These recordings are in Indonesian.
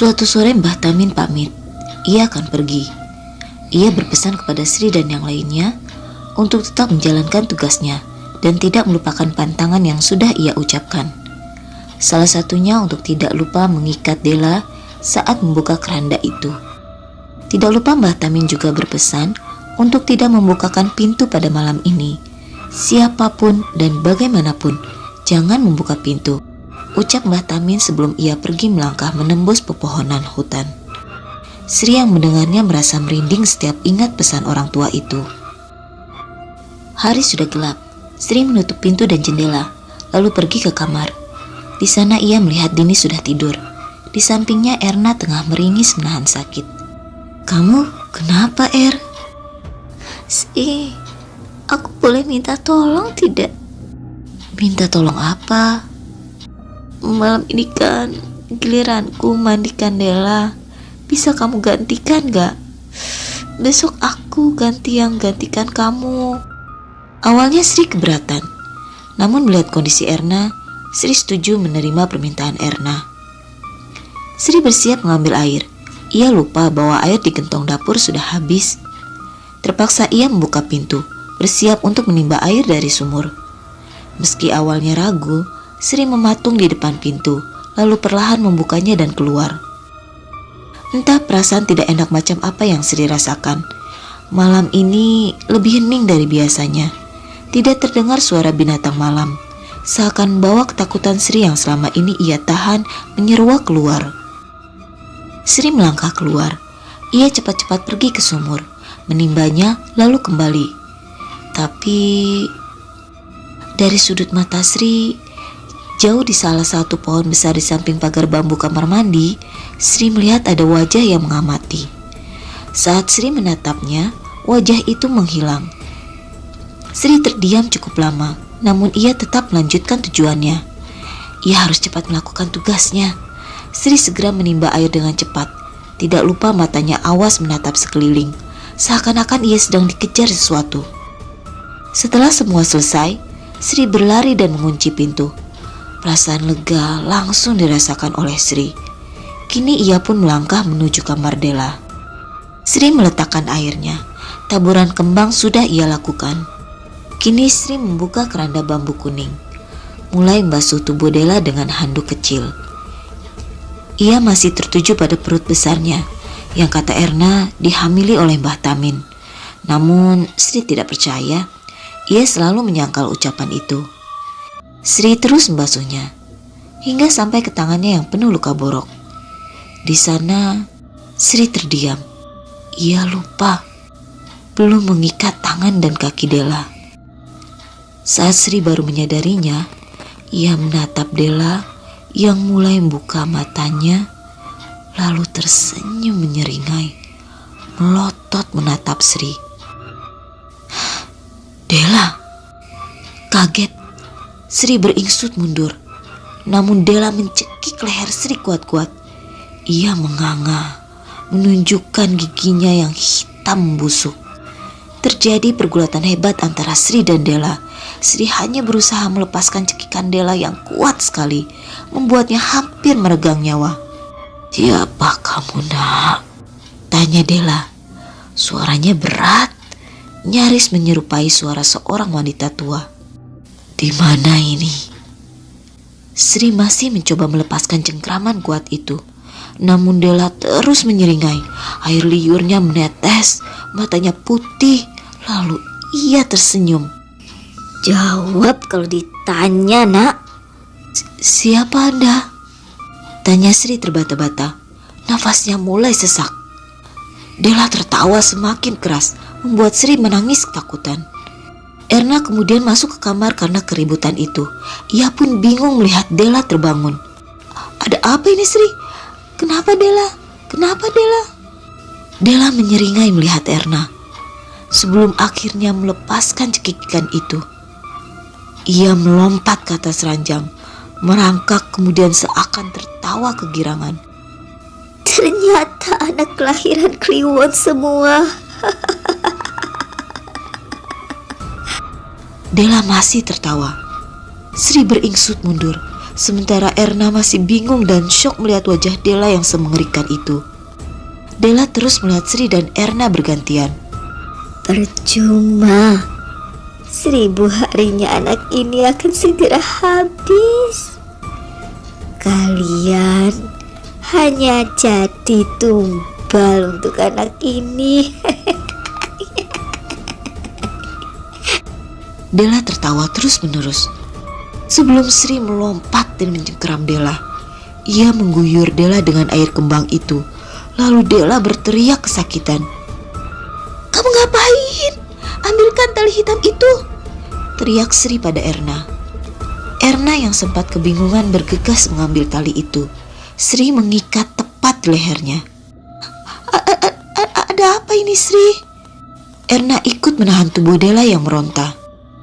Suatu sore Mbah Tamin pamit, ia akan pergi. Ia berpesan kepada Sri dan yang lainnya untuk tetap menjalankan tugasnya dan tidak melupakan pantangan yang sudah ia ucapkan. Salah satunya untuk tidak lupa mengikat Dela saat membuka keranda itu. Tidak lupa Mbah Tamin juga berpesan untuk tidak membukakan pintu pada malam ini. Siapapun dan bagaimanapun, jangan membuka pintu, ucap Mbah Tamin sebelum ia pergi melangkah menembus pepohonan hutan. Sri yang mendengarnya merasa merinding setiap ingat pesan orang tua itu. Hari sudah gelap. Sri menutup pintu dan jendela, lalu pergi ke kamar. Di sana ia melihat Dini sudah tidur. Di sampingnya Erna tengah meringis menahan sakit. "Kamu kenapa, Er?" Aku boleh minta tolong tidak?" "Minta tolong apa?" "Malam ini kan giliranku mandikan Dela. Bisa kamu gantikan gak? Besok aku yang gantikan kamu." Awalnya Sri keberatan, namun melihat kondisi Erna, Sri setuju menerima permintaan Erna. Sri bersiap mengambil air. Ia lupa bahwa air di gentong dapur sudah habis. Terpaksa ia membuka pintu, bersiap untuk menimba air dari sumur. Meski awalnya ragu, Sri mematung di depan pintu, lalu perlahan membukanya dan keluar. Entah perasaan tidak enak macam apa yang Sri rasakan. Malam ini lebih hening dari biasanya. Tidak terdengar suara binatang malam, seakan membawa ketakutan Sri yang selama ini ia tahan menyeruak keluar. Sri melangkah keluar. Ia cepat-cepat pergi ke sumur, menimbanya lalu kembali. Tapi dari sudut mata Sri, jauh di salah satu pohon besar di samping pagar bambu kamar mandi, Sri melihat ada wajah yang mengamati. Saat Sri menatapnya, wajah itu menghilang. Sri terdiam cukup lama, namun ia tetap melanjutkan tujuannya. Ia harus cepat melakukan tugasnya. Sri segera menimba air dengan cepat. Tidak lupa matanya awas menatap sekeliling, seakan-akan ia sedang dikejar sesuatu. Setelah semua selesai, Sri berlari dan mengunci pintu. Perasaan lega langsung dirasakan oleh Sri. Kini ia pun melangkah menuju kamar Dela. Sri meletakkan airnya. Taburan kembang sudah ia lakukan. Kini Sri membuka keranda bambu kuning, mulai membasuh tubuh Dela dengan handuk kecil. Ia masih tertuju pada perut besarnya, yang kata Erna dihamili oleh Mbah Tamin. Namun Sri tidak percaya. Ia selalu menyangkal ucapan itu. Sri terus membasuhnya, hingga sampai ke tangannya yang penuh luka borok. Di sana Sri terdiam. Ia lupa belum mengikat tangan dan kaki Dela. Saat Sri baru menyadarinya, ia menatap Dela yang mulai membuka matanya, lalu tersenyum menyeringai, melotot menatap Sri. "Dela!" Kaget, Sri beringsut mundur, namun Dela mencekik leher Sri kuat-kuat. Ia menganga, menunjukkan giginya yang hitam membusuk. Terjadi pergulatan hebat antara Sri dan Dela. Sri hanya berusaha melepaskan cekikan Dela yang kuat sekali, membuatnya hampir meregang nyawa. "Siapa kamu, Nak?" tanya Dela. Suaranya berat, nyaris menyerupai suara seorang wanita tua. "Di mana ini?" Sri masih mencoba melepaskan cengkraman kuat itu, namun Dela terus menyeringai. Air liurnya menetes, matanya putih, lalu ia tersenyum. "Jawab kalau ditanya, Nak." "Siapa Anda?" tanya Sri terbata-bata. Nafasnya mulai sesak. Dela tertawa semakin keras, membuat Sri menangis ketakutan. Erna kemudian masuk ke kamar karena keributan itu. Ia pun bingung melihat Dela terbangun. "Ada apa ini, Sri? Kenapa Dela? Kenapa Dela?" Dela menyeringai melihat Erna, sebelum akhirnya melepaskan cekikan itu. Ia melompat ke atas ranjang, merangkak kemudian seakan tertawa kegirangan. "Ternyata anak kelahiran Kliwon semua." Dela masih tertawa. Sri beringsut mundur. Sementara Erna masih bingung dan syok melihat wajah Della yang semengerikan itu. Della terus melihat Sri dan Erna bergantian. Percuma, 1000 harinya anak ini akan segera habis. Kalian hanya jadi tumbal untuk anak ini. Della tertawa terus-menerus. Sebelum Sri melompat dan mencengkeram Della, ia mengguyur Della dengan air kembang itu. Lalu Della berteriak kesakitan. "Kamu ngapain? Ambilkan tali hitam itu!" teriak Sri pada Erna. Erna yang sempat kebingungan bergegas mengambil tali itu. Sri mengikat tepat di lehernya. Ada apa ini, Sri?" Erna ikut menahan tubuh Della yang meronta.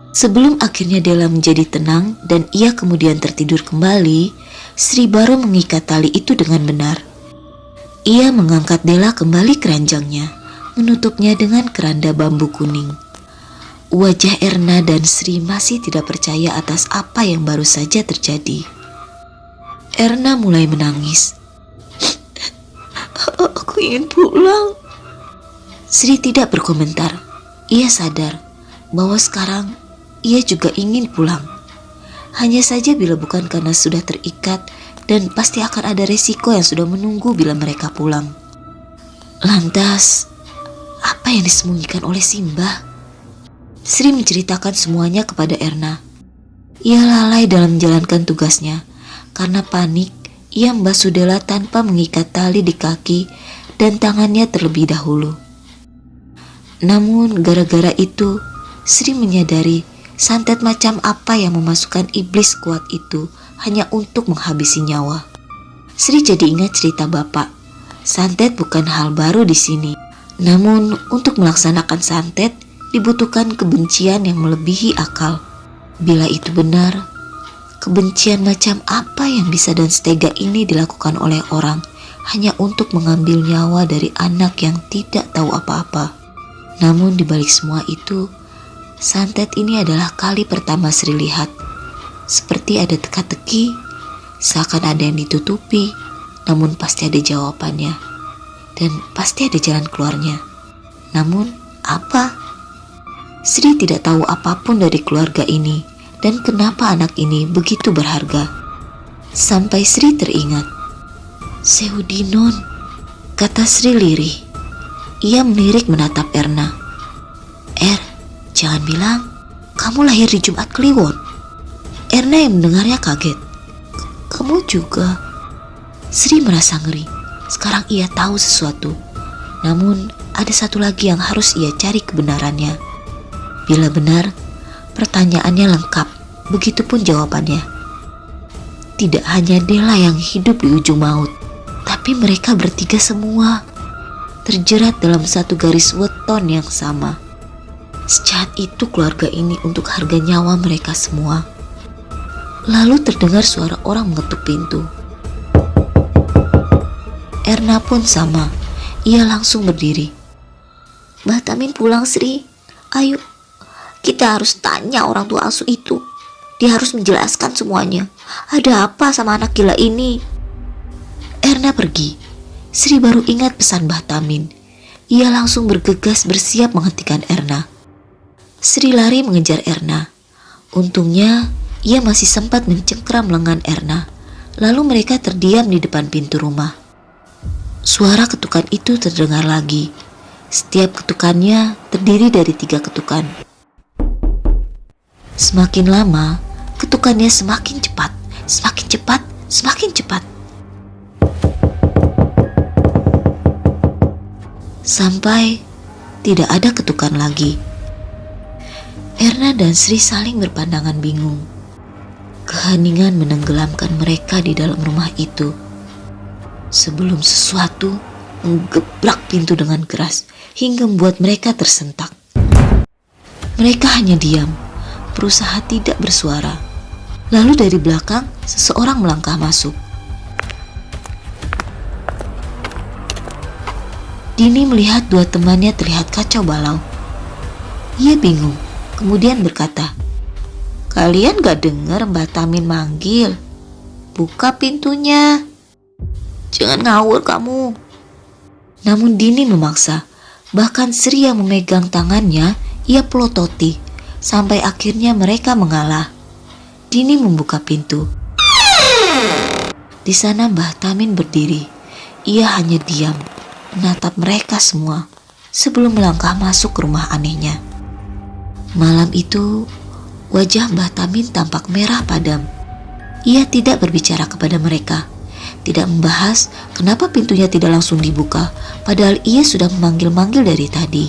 Sebelum akhirnya Della menjadi tenang dan ia kemudian tertidur kembali, Sri baru mengikat tali itu dengan benar. Ia mengangkat Della kembali ke ranjangnya, menutupnya dengan keranda bambu kuning. Wajah Erna dan Sri masih tidak percaya atas apa yang baru saja terjadi. Erna mulai menangis. "Aku ingin pulang." Sri tidak berkomentar. Ia sadar bahwa sekarang ia juga ingin pulang. Hanya saja bila bukan karena sudah terikat dan pasti akan ada resiko yang sudah menunggu bila mereka pulang. Lantas, apa yang disembunyikan oleh Simbah? Sri menceritakan semuanya kepada Erna. Ia lalai dalam menjalankan tugasnya. Karena panik, ia membasuh Della tanpa mengikat tali di kaki dan tangannya terlebih dahulu. Namun gara-gara itu, Sri menyadari santet macam apa yang memasukkan iblis kuat itu hanya untuk menghabisi nyawa. Sri jadi ingat cerita bapak. Santet bukan hal baru di sini. Namun untuk melaksanakan santet dibutuhkan kebencian yang melebihi akal. Bila itu benar, kebencian macam apa yang bisa dan setega ini dilakukan oleh orang hanya untuk mengambil nyawa dari anak yang tidak tahu apa-apa. Namun dibalik semua itu, santet ini adalah kali pertama Sri lihat. Seperti ada teka-teki, seakan ada yang ditutupi, namun pasti ada jawabannya. Dan pasti ada jalan keluarnya. Namun, apa? Sri tidak tahu apapun dari keluarga ini, dan kenapa anak ini begitu berharga. Sampai Sri teringat. "Seudinon," kata Sri lirih. Ia melirik menatap Erna. "Jangan bilang kamu lahir di Jumat Kliwon." Erna yang mendengarnya kaget. "Kamu juga?" Sri merasa ngeri. Sekarang ia tahu sesuatu. Namun ada satu lagi yang harus ia cari kebenarannya. Bila benar, pertanyaannya lengkap. Begitupun jawabannya. Tidak hanya Della yang hidup di ujung maut, tapi mereka bertiga semua terjerat dalam satu garis weton yang sama. Sejahat itu keluarga ini untuk harga nyawa mereka semua. Lalu terdengar suara orang mengetuk pintu. Erna pun sama. Ia langsung berdiri. "Mbah Tamin pulang, Sri. Ayo, kita harus tanya orang tua asuh itu. Dia harus menjelaskan semuanya. Ada apa sama anak gila ini?" Erna pergi. Sri baru ingat pesan Mbah Tamin. Ia langsung bergegas bersiap menghentikan Erna. Sri lari mengejar Erna. Untungnya ia masih sempat mencengkeram lengan Erna. Lalu mereka terdiam di depan pintu rumah. Suara ketukan itu terdengar lagi. Setiap ketukannya terdiri dari 3 ketukan. Semakin lama, ketukannya semakin cepat, semakin cepat, semakin cepat. Sampai tidak ada ketukan lagi. Erna dan Sri saling berpandangan bingung. Keheningan menenggelamkan mereka di dalam rumah itu. Sebelum sesuatu menggebrak pintu dengan keras hingga membuat mereka tersentak. Mereka hanya diam, berusaha tidak bersuara. Lalu dari belakang, seseorang melangkah masuk. Dini melihat 2 temannya terlihat kacau balau. Ia bingung, kemudian berkata, "Kalian gak dengar Mbak Tamin manggil?" buka pintunya. Jangan ngawur kamu. Namun Dini memaksa. Bahkan Sri yang memegang tangannya, ia pelototi. Sampai akhirnya mereka mengalah. Dini membuka pintu. Di sana Mbah Tamin berdiri. Ia hanya diam, menatap mereka semua sebelum melangkah masuk ke rumah anehnya. Malam itu, wajah Mbah Tamin tampak merah padam. Ia tidak berbicara kepada mereka, tidak membahas kenapa pintunya tidak langsung dibuka, padahal ia sudah memanggil-manggil dari tadi.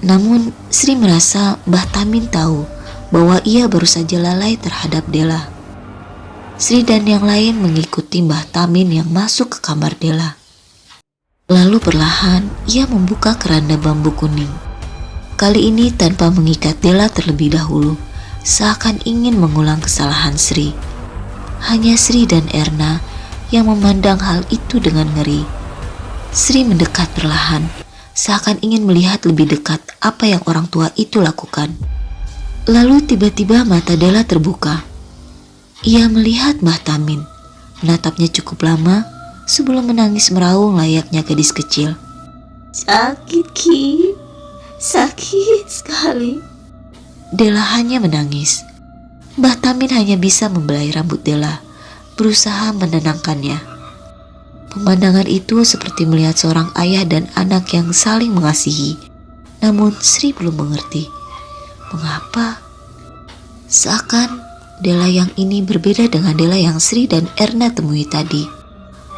Namun Sri merasa Mbah Tamin tahu bahwa ia baru saja lalai terhadap Dela. Sri dan yang lain mengikuti Mbah Tamin yang masuk ke kamar Dela. Lalu perlahan ia membuka keranda bambu kuning. Kali ini tanpa mengikat Dela terlebih dahulu, seakan ingin mengulang kesalahan Sri. Hanya Sri dan Erna yang memandang hal itu dengan ngeri. Sri mendekat perlahan, seakan ingin melihat lebih dekat apa yang orang tua itu lakukan. Lalu tiba-tiba mata Dela terbuka. Ia melihat Mbah Tamin, menatapnya cukup lama sebelum menangis meraung layaknya gadis kecil. Sakit, Ki. Sakit sekali. Dela hanya menangis. Mbah Tamin hanya bisa membelai rambut Dela, berusaha menenangkannya. Pemandangan itu seperti melihat seorang ayah dan anak yang saling mengasihi. Namun Sri belum mengerti mengapa. Seakan Dela yang ini berbeda dengan Dela yang Sri dan Erna temui tadi.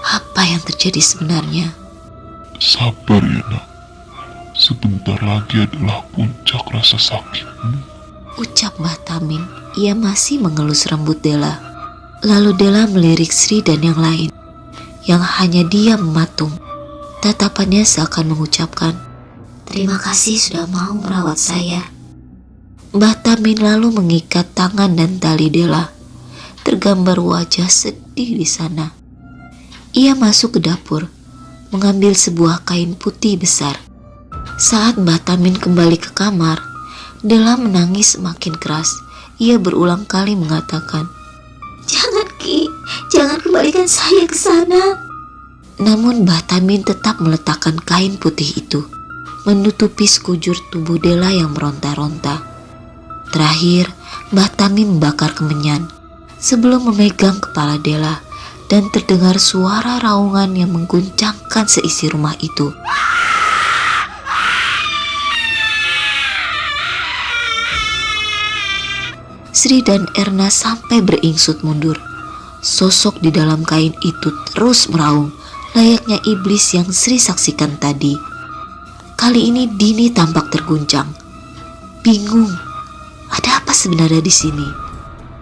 Apa yang terjadi sebenarnya? Sabar ya nak, sebentar lagi adalah puncak rasa sakitmu. Ucap Mbah Tamin. Ia masih mengelus rambut Dela. Lalu Dela melirik Sri dan yang lain, yang hanya diam mematung. Tatapannya seakan mengucapkan, "Terima kasih sudah mau merawat saya." Mbah Tamin lalu mengikat tangan dan tali Dela. Tergambar wajah sedih di sana. Ia masuk ke dapur, mengambil sebuah kain putih besar. Saat Mbah Tamin kembali ke kamar, Dela menangis semakin keras. Ia berulang kali mengatakan, Jangan, Ki. Jangan kembalikan saya ke sana. namun Mbah Tamin tetap meletakkan kain putih itu, menutupi sekujur tubuh Dela yang meronta-ronta. Terakhir, Mbah Tamin membakar kemenyan sebelum memegang kepala Dela, dan terdengar suara raungan yang mengguncangkan seisi rumah itu. Sri dan Erna sampai beringsut mundur. Sosok di dalam kain itu terus meraung, layaknya iblis yang Sri saksikan tadi. Kali ini Dini tampak terguncang, bingung. Ada apa sebenarnya di sini?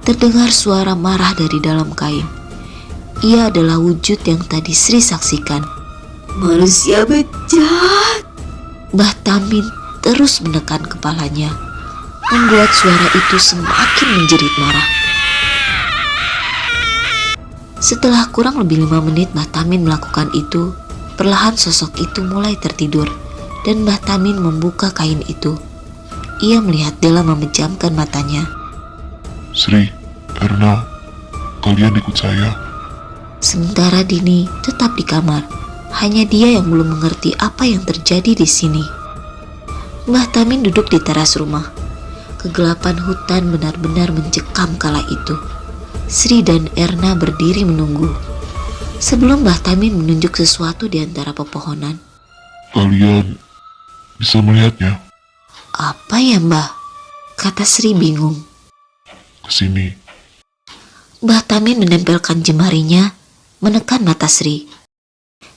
Terdengar suara marah dari dalam kain. Ia adalah wujud yang tadi Sri saksikan. Manusia bejat. Mbah Tamin terus menekan kepalanya, membuat suara itu semakin menjerit marah. Setelah kurang lebih 5 menit Mbah Tamin melakukan itu, perlahan sosok itu mulai tertidur dan Mbah Tamin membuka kain itu. Ia melihat Dela memejamkan matanya. Sri, Erna, kalian ikut saya. Sementara Dini tetap di kamar. Hanya dia yang belum mengerti apa yang terjadi di sini. Mbah Tamin duduk di teras rumah. Kegelapan hutan benar-benar mencekam kala itu. Sri dan Erna berdiri menunggu. Sebelum Mbah Tamin menunjuk sesuatu di antara pepohonan. Kalian bisa melihatnya? Apa ya Mbah? Kata Sri bingung. Kesini. Mbah Tamin menempelkan jemarinya, menekan mata Sri.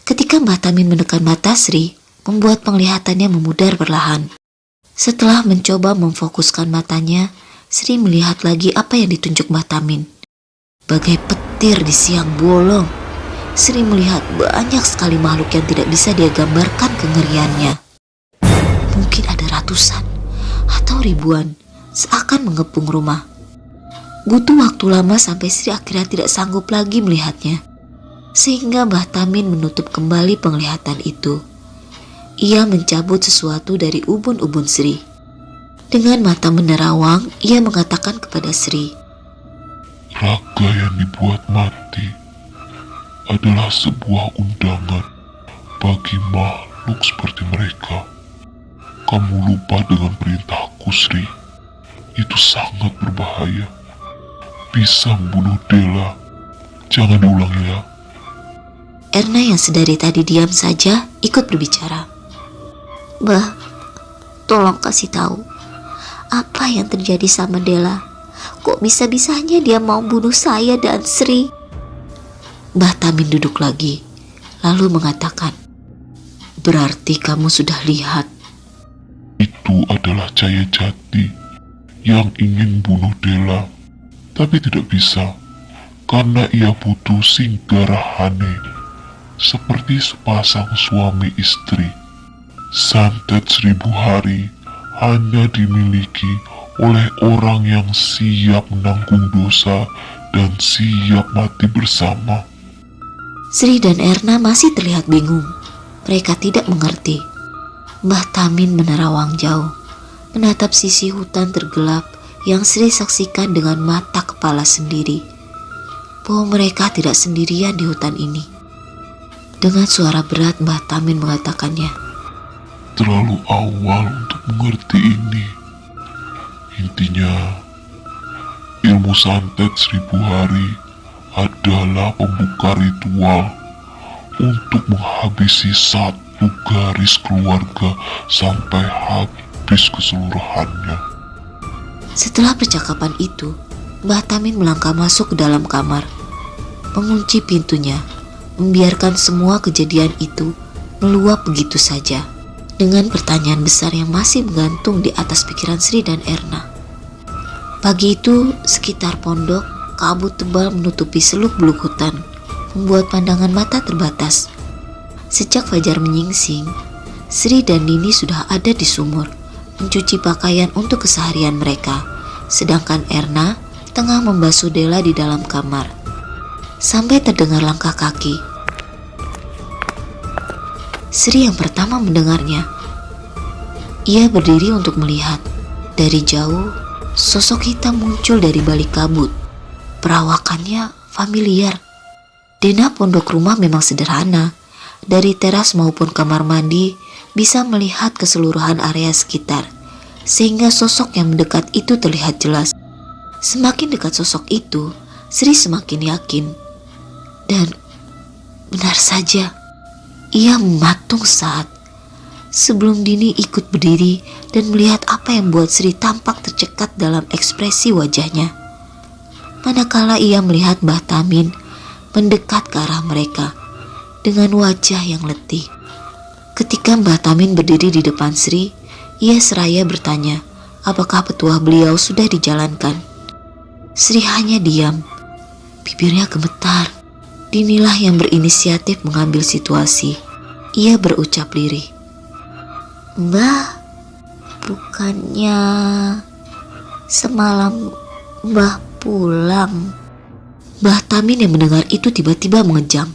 Ketika Mbah Tamin menekan mata Sri, membuat penglihatannya memudar perlahan. Setelah mencoba memfokuskan matanya, Sri melihat lagi apa yang ditunjuk Mbah Tamin. Bagai petir di siang bolong, Sri melihat banyak sekali makhluk yang tidak bisa dia gambarkan kengeriannya. Mungkin ada ratusan atau ribuan, seakan mengepung rumah. Butuh waktu lama sampai Sri akhirnya tidak sanggup lagi melihatnya, sehingga Mbah Tamin menutup kembali penglihatan itu. Ia mencabut sesuatu dari ubun-ubun Sri. Dengan mata menerawang, ia mengatakan kepada Sri, Raga yang dibuat mati adalah sebuah undangan bagi makhluk seperti mereka. Kamu lupa dengan perintahku, Sri. Itu sangat berbahaya. Bisa membunuh Dela. Jangan diulangi ya. Erna yang sedari tadi diam saja ikut berbicara. Mbah, tolong kasih tahu apa yang terjadi sama Dela. Kok bisa-bisanya dia mau bunuh saya dan Sri? Mbah Tamin duduk lagi, lalu mengatakan, "Berarti kamu sudah lihat." Itu adalah Jaya Jati yang ingin bunuh Dela, tapi tidak bisa karena ia butuh Singgarahane seperti sepasang suami istri. Santet 1000 hari hanya dimiliki oleh orang yang siap menanggung dosa dan siap mati bersama. Sri dan Erna masih terlihat bingung. Mereka tidak mengerti. Mbah Tamin menerawang jauh, menatap sisi hutan tergelap yang Sri saksikan dengan mata kepala sendiri, bahwa mereka tidak sendirian di hutan ini. Dengan suara berat Mbah Tamin mengatakannya, Terlalu awal untuk mengerti ini. Intinya, ilmu santet 1000 hari adalah pembuka ritual untuk menghabisi satu garis keluarga sampai habis keseluruhannya. Setelah percakapan itu, Mbah Tamin melangkah masuk ke dalam kamar, mengunci pintunya, membiarkan semua kejadian itu meluap begitu saja, dengan pertanyaan besar yang masih menggantung di atas pikiran Sri dan Erna. Pagi itu, sekitar pondok, kabut tebal menutupi seluk-beluk hutan, membuat pandangan mata terbatas. Sejak fajar menyingsing, Sri dan Nini sudah ada di sumur, mencuci pakaian untuk keseharian mereka, sedangkan Erna tengah membasuh Dela di dalam kamar. Sampai terdengar langkah kaki. Sri yang pertama mendengarnya. Ia berdiri untuk melihat. Dari jauh, sosok hitam muncul dari balik kabut. Perawakannya familiar. Denah pondok rumah memang sederhana. Dari teras maupun kamar mandi bisa melihat keseluruhan area sekitar, sehingga sosok yang mendekat itu terlihat jelas. Semakin dekat sosok itu, Sri semakin yakin. Dan benar saja, ia mematung saat sebelum Dini ikut berdiri dan melihat apa yang membuat Sri tampak tercekat dalam ekspresi wajahnya. Manakala ia melihat Mbah Tamin mendekat ke arah mereka dengan wajah yang letih. Ketika Mbah Tamin berdiri di depan Sri, ia seraya bertanya apakah petuah beliau sudah dijalankan. Sri hanya diam, bibirnya gemetar. Dinilah yang berinisiatif mengambil situasi. Ia berucap lirih, Mbah, bukannya semalam Mbah pulang? Mbah Tamin yang mendengar itu tiba-tiba mengejang.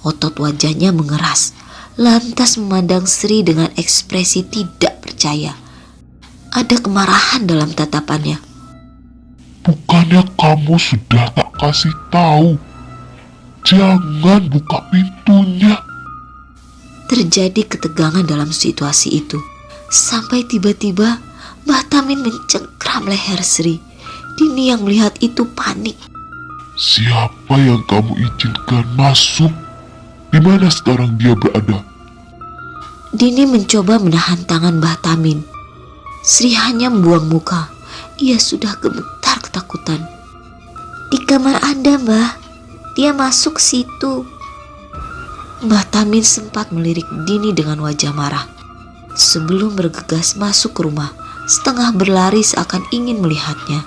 Otot wajahnya mengeras, lantas memandang Sri dengan ekspresi tidak percaya. Ada kemarahan dalam tatapannya. Bukannya kamu sudah tak kasih tahu? Jangan buka pintunya. Terjadi ketegangan dalam situasi itu, sampai tiba-tiba Mbah Tamin mencengkram leher Sri. Dini yang melihat itu panik. Siapa yang kamu izinkan masuk? Di mana sekarang dia berada? Dini mencoba menahan tangan Mbah Tamin. Sri hanya membuang muka. Ia sudah gemetar ketakutan. Di kamar Anda, Mbah. Dia masuk situ. Mbah Tamin sempat melirik Dini dengan wajah marah, sebelum bergegas masuk ke rumah, setengah berlari seakan ingin melihatnya.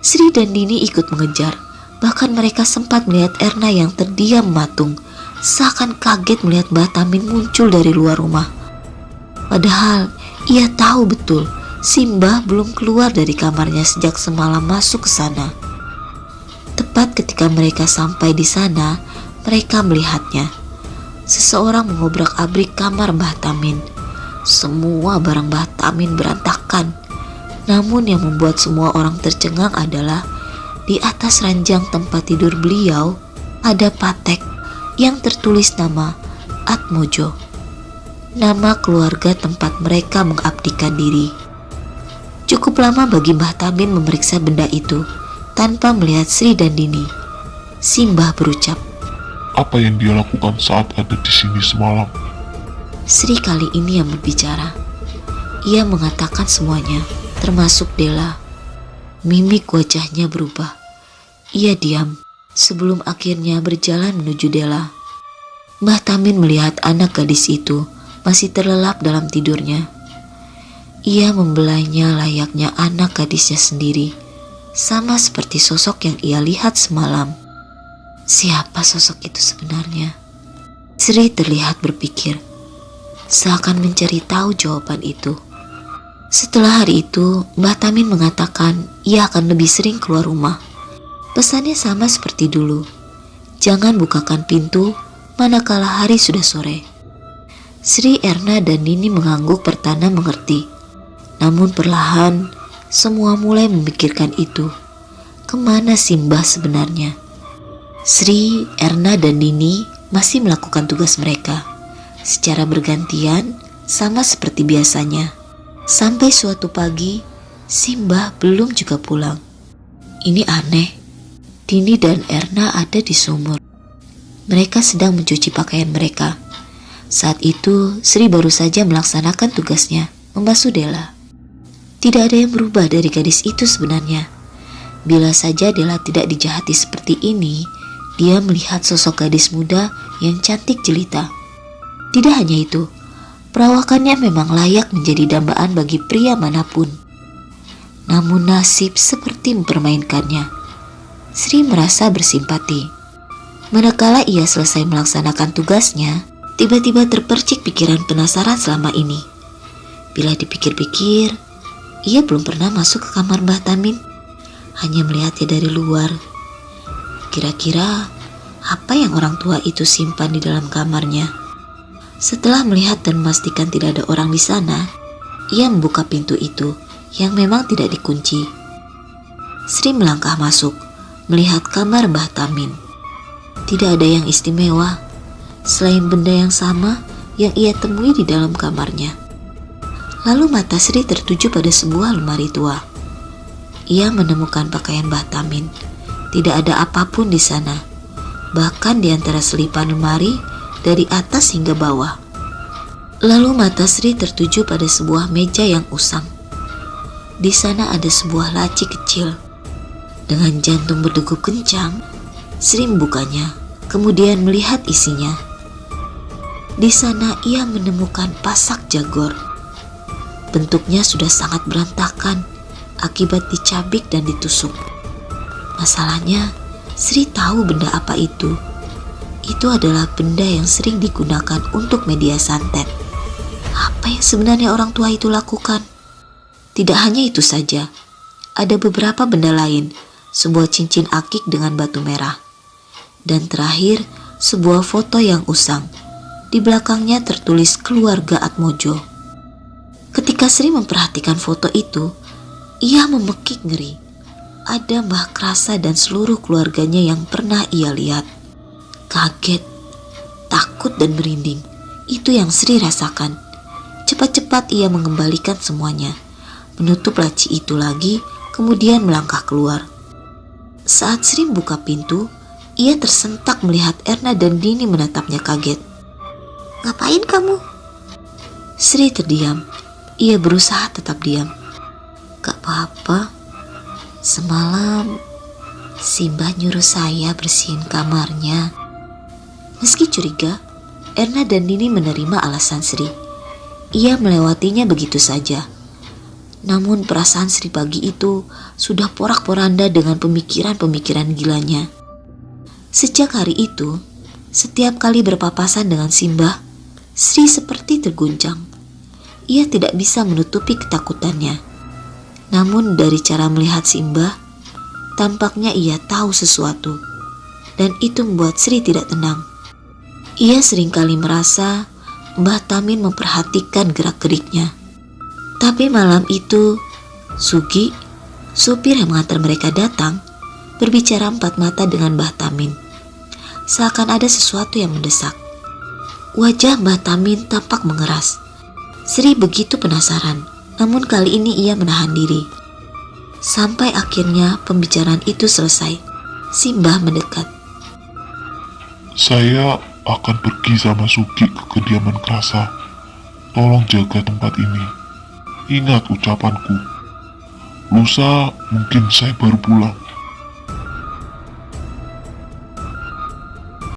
Sri dan Dini ikut mengejar. Bahkan mereka sempat melihat Erna yang terdiam mematung, seakan kaget melihat Mbah Tamin muncul dari luar rumah. Padahal ia tahu betul si Mbah belum keluar dari kamarnya sejak semalam masuk ke sana. Tepat ketika mereka sampai di sana, mereka melihatnya. Seseorang mengobrak-abrik kamar Mbah Tamin. Semua barang Mbah Tamin berantakan. Namun yang membuat semua orang tercengang adalah Di atas ranjang tempat tidur beliau ada patek yang tertulis nama Atmojo, nama keluarga tempat mereka mengabdikan diri. Cukup lama bagi Mbah Tamin memeriksa benda itu tanpa melihat Sri dan Dini. Simbah berucap, Apa yang dia lakukan saat ada di sini semalam? Sri kali ini yang berbicara. Ia mengatakan semuanya, termasuk Dela. Mimik wajahnya berubah. Ia diam sebelum akhirnya berjalan menuju Dela. Mbah Tamin melihat anak gadis itu masih terlelap dalam tidurnya. Ia membelainya layaknya anak gadisnya sendiri, sama seperti sosok yang ia lihat semalam. Siapa sosok itu sebenarnya? Sri terlihat berpikir, seakan mencari tahu jawaban itu. Setelah hari itu, Mbah Tamin mengatakan ia akan lebih sering keluar rumah. Pesannya sama seperti dulu, jangan bukakan pintu manakala hari sudah sore. Sri, Erna, dan Nini mengangguk pertanda mengerti. Namun perlahan, semua mulai memikirkan itu. Kemana Simbah sebenarnya? Sri, Erna, dan Nini masih melakukan tugas mereka secara bergantian, sama seperti biasanya. Sampai suatu pagi, Simbah belum juga pulang. Ini aneh. Dini dan Erna ada di sumur. Mereka sedang mencuci pakaian mereka. Saat itu, Sri baru saja melaksanakan tugasnya, membasuh Dela. Tidak ada yang berubah dari gadis itu sebenarnya. Bila saja Dela tidak dijahati seperti ini, dia melihat sosok gadis muda yang cantik jelita. Tidak hanya itu, perawakannya memang layak menjadi dambaan bagi pria manapun. Namun nasib seperti mempermainkannya. Sri merasa bersimpati. Manakala ia selesai melaksanakan tugasnya, tiba-tiba terpercik pikiran penasaran selama ini. Bila dipikir-pikir, ia belum pernah masuk ke kamar Mbah Tamin, hanya melihatnya dari luar. Kira-kira apa yang orang tua itu simpan di dalam kamarnya? Setelah melihat dan memastikan tidak ada orang di sana, ia membuka pintu itu yang memang tidak dikunci. Sri melangkah masuk, melihat kamar Mbah Tamin. Tidak ada yang istimewa, selain benda yang sama yang ia temui di dalam kamarnya. Lalu mata Sri tertuju pada sebuah lemari tua. Ia menemukan pakaian Mbah Tamin. Tidak ada apapun di sana, bahkan di antara selipan lemari dari atas hingga bawah. Lalu mata Sri tertuju pada sebuah meja yang usang. Di sana ada sebuah laci kecil. Dengan jantung berdegup kencang, Sri membukanya, kemudian melihat isinya. Di sana ia menemukan pasak jagor. Bentuknya sudah sangat berantakan akibat dicabik dan ditusuk. Masalahnya, Sri tahu benda apa itu. Itu adalah benda yang sering digunakan untuk media santet. Apa yang sebenarnya orang tua itu lakukan? Tidak hanya itu saja, ada beberapa benda lain, sebuah cincin akik dengan batu merah. Dan terakhir, sebuah foto yang usang. Di belakangnya tertulis keluarga Atmojo. Ketika Sri memperhatikan foto itu, ia memekik ngeri. Ada Mbah Krasa dan seluruh keluarganya yang pernah ia lihat. Kaget, takut dan merinding. Itu yang Sri rasakan. Cepat-cepat ia mengembalikan semuanya, menutup laci itu lagi, kemudian melangkah keluar. Saat Sri membuka pintu, ia tersentak melihat Erna dan Dini menatapnya kaget. Ngapain kamu? Sri terdiam. Ia berusaha tetap diam. Gak apa-apa. Semalam Simbah nyuruh saya bersihin kamarnya. Meski curiga, Erna dan Nini menerima alasan Sri. Ia melewatinya begitu saja. Namun perasaan Sri pagi itu sudah porak-poranda dengan pemikiran-pemikiran gilanya. Sejak hari itu, setiap kali berpapasan dengan Simbah, Sri seperti terguncang. Ia tidak bisa menutupi ketakutannya. Namun dari cara melihat Simbah, tampaknya ia tahu sesuatu. Dan itu membuat Sri tidak tenang. Ia seringkali merasa Mbah Tamin memperhatikan gerak-geriknya. Tapi malam itu, Sugi, supir yang mengantar mereka datang, berbicara empat mata dengan Mbah Tamin. Seakan ada sesuatu yang mendesak. Wajah Mbah Tamin tampak mengeras. Sri begitu penasaran, namun kali ini ia menahan diri. Sampai akhirnya pembicaraan itu selesai. Si Mbah mendekat. Saya akan pergi sama Suki ke kediaman Krasa. Tolong jaga tempat ini. Ingat ucapanku. Lusa mungkin saya baru pulang.